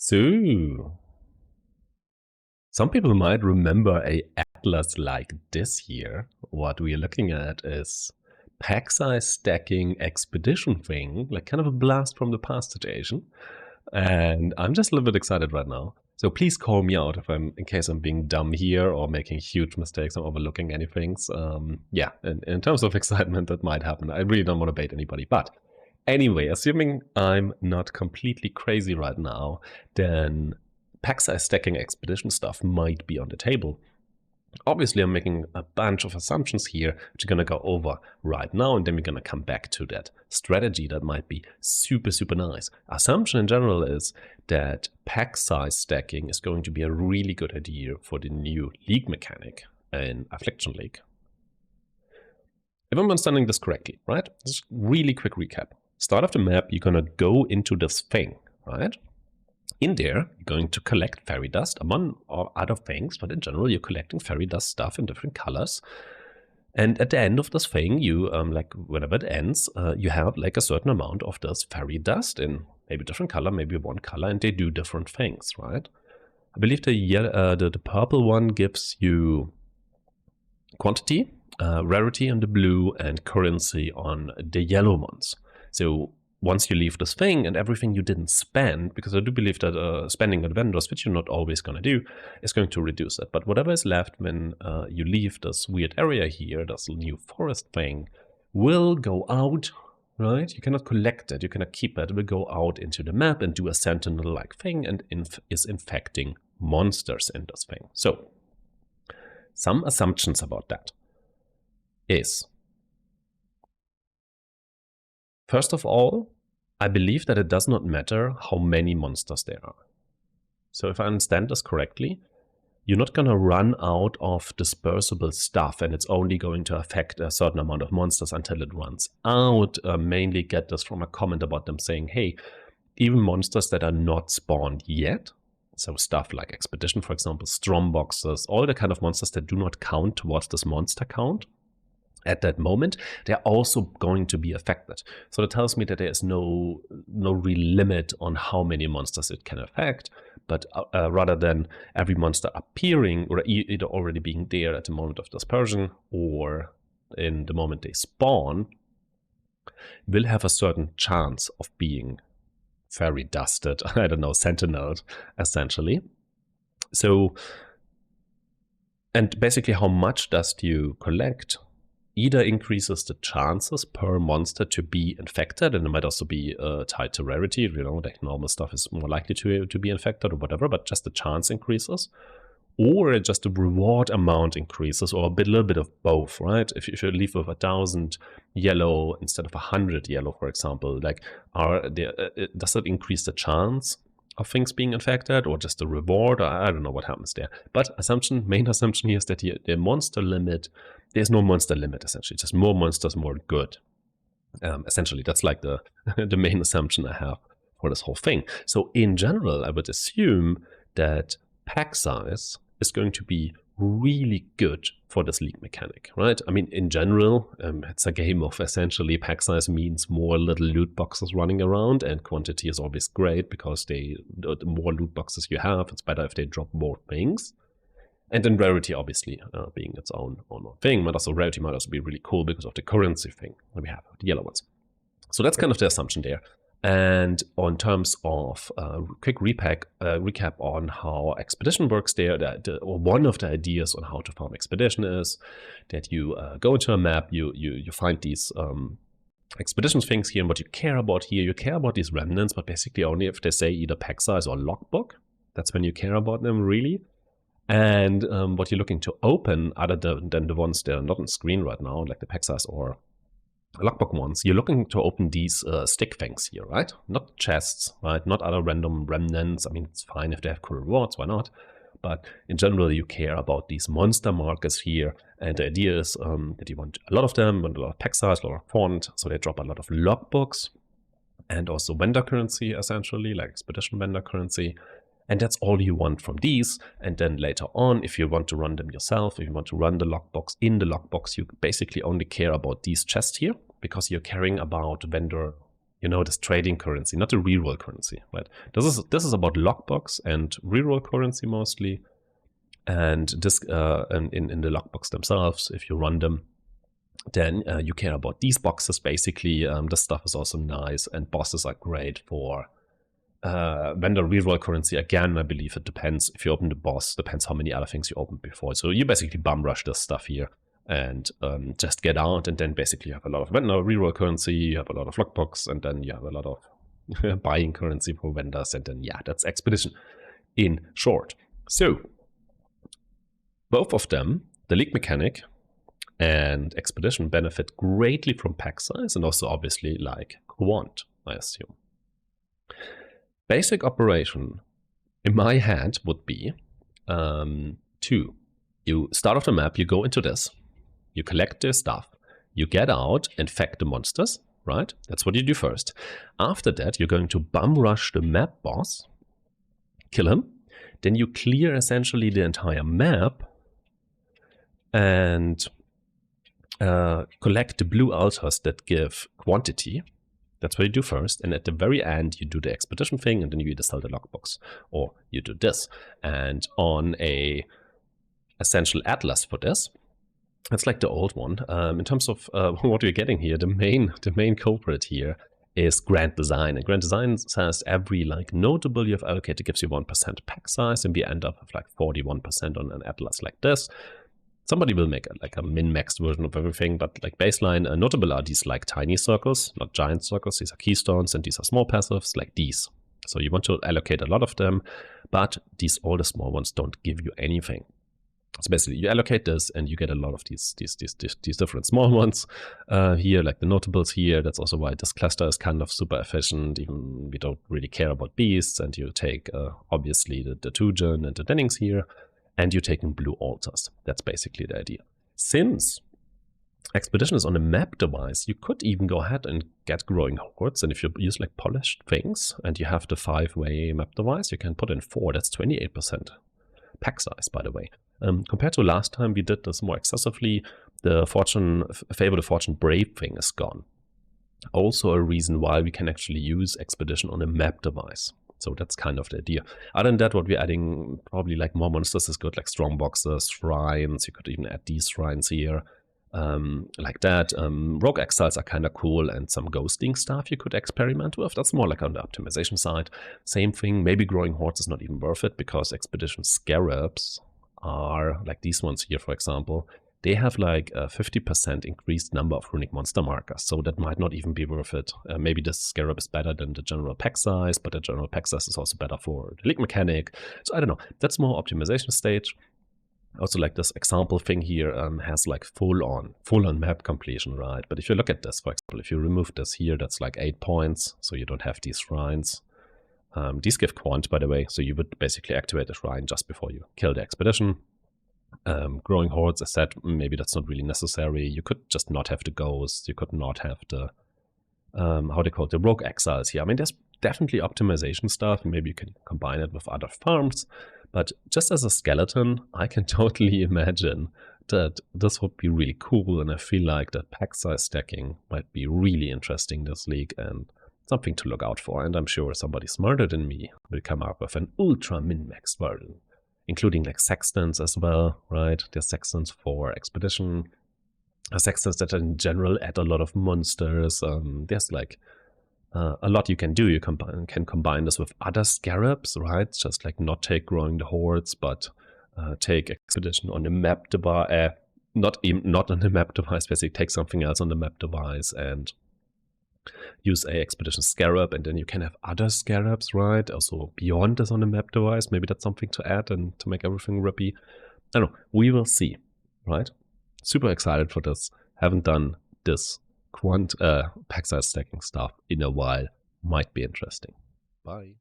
So, some people might remember a atlas like this here. What we're looking at is pack size stacking expedition thing, like kind of a blast from the past situation. And I'm just a little bit excited right now. So please call me out if in case I'm being dumb here or making huge mistakes or overlooking anything. Yeah, in terms of excitement, that might happen. I really don't want to bait anybody, but anyway, assuming I'm not completely crazy right now, then pack size stacking expedition stuff might be on the table. Obviously, I'm making a bunch of assumptions here, which I'm going to go over right now, and then we're going to come back to that strategy that might be super, super nice. Assumption in general is that pack size stacking is going to be a really good idea for the new league mechanic in Affliction League. If I'm understanding this correctly, right? Just really quick recap. Start of the map, you're going to go into this thing, right? In there, you're going to collect fairy dust, among other things, but in general, you're collecting fairy dust stuff in different colors. And at the end of this thing, you, like whenever it ends, you have like a certain amount of this fairy dust in maybe different color, maybe one color, and they do different things, right? I believe the purple one gives you quantity, rarity on the blue, and currency on the yellow ones. So once you leave this thing and everything you didn't spend, because I do believe that spending at vendors, which you're not always going to do, is going to reduce it. But whatever is left when you leave this weird area here, this new forest thing, will go out, right? You cannot collect it, you cannot keep it. It will go out into the map and do a sentinel-like thing and is infecting monsters in this thing. So, some assumptions about that is, first of all, I believe that it does not matter how many monsters there are. So if I understand this correctly, you're not going to run out of dispersible stuff and it's only going to affect a certain amount of monsters until it runs out. Mainly get this from a comment about them saying, hey, even monsters that are not spawned yet, so stuff like Expedition, for example, Strom boxes, all the kind of monsters that do not count towards this monster count, at that moment, they're also going to be affected. So that tells me that there is no real limit on how many monsters it can affect, but rather than every monster appearing or either already being there at the moment of dispersion or in the moment they spawn, will have a certain chance of being fairy dusted, I don't know, sentineled, essentially. So, and basically how much dust you collect either increases the chances per monster to be infected, and it might also be tied to rarity. You know, like normal stuff is more likely to be infected or whatever, but just the chance increases. Or just the reward amount increases, or a little bit of both, right? If you leave with 1,000 yellow instead of 100 yellow, for example, like does that increase the chance of things being infected, or just the reward? I don't know what happens there. But main assumption here is that the monster limit, there's no monster limit, essentially. Just more monsters, more good. Essentially, that's like the main assumption I have for this whole thing. So in general, I would assume that pack size is going to be really good for this league mechanic, right? I mean, in general, it's a game of essentially pack size means more little loot boxes running around, and quantity is always great because the more loot boxes you have, it's better if they drop more things. And then rarity, obviously, being its own thing, but also rarity might also be really cool because of the currency thing that we have, the yellow ones. So that's kind of the assumption there. And on terms of quick recap on how Expedition works there, or one of the ideas on how to farm Expedition is that you go into a map, you find these Expedition things here, and what you care about here, you care about these remnants, but basically only if they say either pack size or logbook. That's when you care about them, really. And what you're looking to open, other than the ones that are not on screen right now, like the pack size or logbook ones, you're looking to open these stick things here, right? Not chests, right? Not other random remnants. I mean, it's fine if they have cool rewards, why not? But in general, you care about these monster markers here. And the idea is that you want a lot of them, want a lot of pack size, a lot of font, so they drop a lot of logbooks and also vendor currency, essentially, like Expedition vendor currency. And that's all you want from these. And then later on, if you want to run them yourself, if you want to run the lockbox in the lockbox, you basically only care about these chests here, because you're caring about vendor you know, this trading currency, not the reroll currency, right? This is about lockbox and reroll currency mostly. And this in the lockbox themselves, if you run them, then you care about these boxes basically. This stuff is also nice, and bosses are great for vendor reroll currency. Again, I believe it depends. If you open the boss, depends how many other things you opened before. So you basically bum rush this stuff here and just get out, and then basically you have a lot of vendor reroll currency, you have a lot of lockbox, and then you have a lot of buying currency for vendors, and then yeah, that's Expedition in short. So both of them, the league mechanic and Expedition, benefit greatly from pack size, and also obviously like quant, I assume. Basic operation in my head would be two. You start off the map, you go into this, you collect their stuff, you get out, infect the monsters, right? That's what you do first. After that, you're going to bum rush the map boss, kill him, then you clear essentially the entire map and collect the blue altars that give quantity. That's what you do first. And at the very end, you do the expedition thing, and then you either sell the lockbox or you do this. And on a essential atlas for this, it's like the old one. In terms of what you're getting here, the main culprit here is Grand Design. And Grand Design says every like notable you have allocated gives you 1% pack size, and we end up with like 41% on an atlas like this. Somebody will make like a min-maxed version of everything, but like baseline, notable are these like tiny circles, not giant circles. These are keystones, and these are small passives like these. So you want to allocate a lot of them, but all the small ones don't give you anything. So basically, you allocate this, and you get a lot of these different small ones here, like the notables here. That's also why this cluster is kind of super efficient. Even we don't really care about beasts, and you take obviously the Tujen and the Dennings here, and you're taking blue altars. That's basically the idea. Since Expedition is on a map device, you could even go ahead and get growing hordes. And if you use like polished things, and you have the 5-way map device, you can put in 4. That's 28% pack size, by the way. Compared to last time we did this more excessively, the Favor the Fortune Brave thing is gone. Also a reason why we can actually use Expedition on a map device. So that's kind of the idea. Other than that, what we're adding, probably like more monsters is good, like strong boxes, shrines. You could even add these shrines here, like that. Rogue Exiles are kind of cool, and some ghosting stuff you could experiment with. That's more like on the optimization side. Same thing, maybe growing hordes is not even worth it, because Expedition scarabs are like these ones here, for example. They have like a 50% increased number of runic monster markers, so that might not even be worth it. Maybe this scarab is better than the general pack size, but the general pack size is also better for the league mechanic. So I don't know, that's more optimization stage. Also like this example thing here has like full on map completion, right? But if you look at this, for example, if you remove this here, that's like 8 points, so you don't have these shrines. These give quant, by the way, so you would basically activate a shrine just before you kill the expedition. Growing hordes, as said, maybe that's not really necessary. You could just not have the ghosts. You could not have the, how they call it, the rogue exiles here. I mean, there's definitely optimization stuff. Maybe you can combine it with other farms. But just as a skeleton, I can totally imagine that this would be really cool. And I feel like that pack size stacking might be really interesting this league and something to look out for. And I'm sure somebody smarter than me will come up with an ultra min-maxed version, including like sextants as well, right? There's sextants for Expedition, sextants that in general add a lot of monsters. There's like a lot you can do. You can combine this with other scarabs, right? Just like not take growing the hordes, but take Expedition on the map device, not on the map device, basically take something else on the map device and use a Expedition scarab, and then you can have other scarabs, right? Also beyond this on the map device. Maybe that's something to add and to make everything rippy. I don't know. We will see, right? Super excited for this. Haven't done this pack size stacking stuff in a while. Might be interesting. Bye.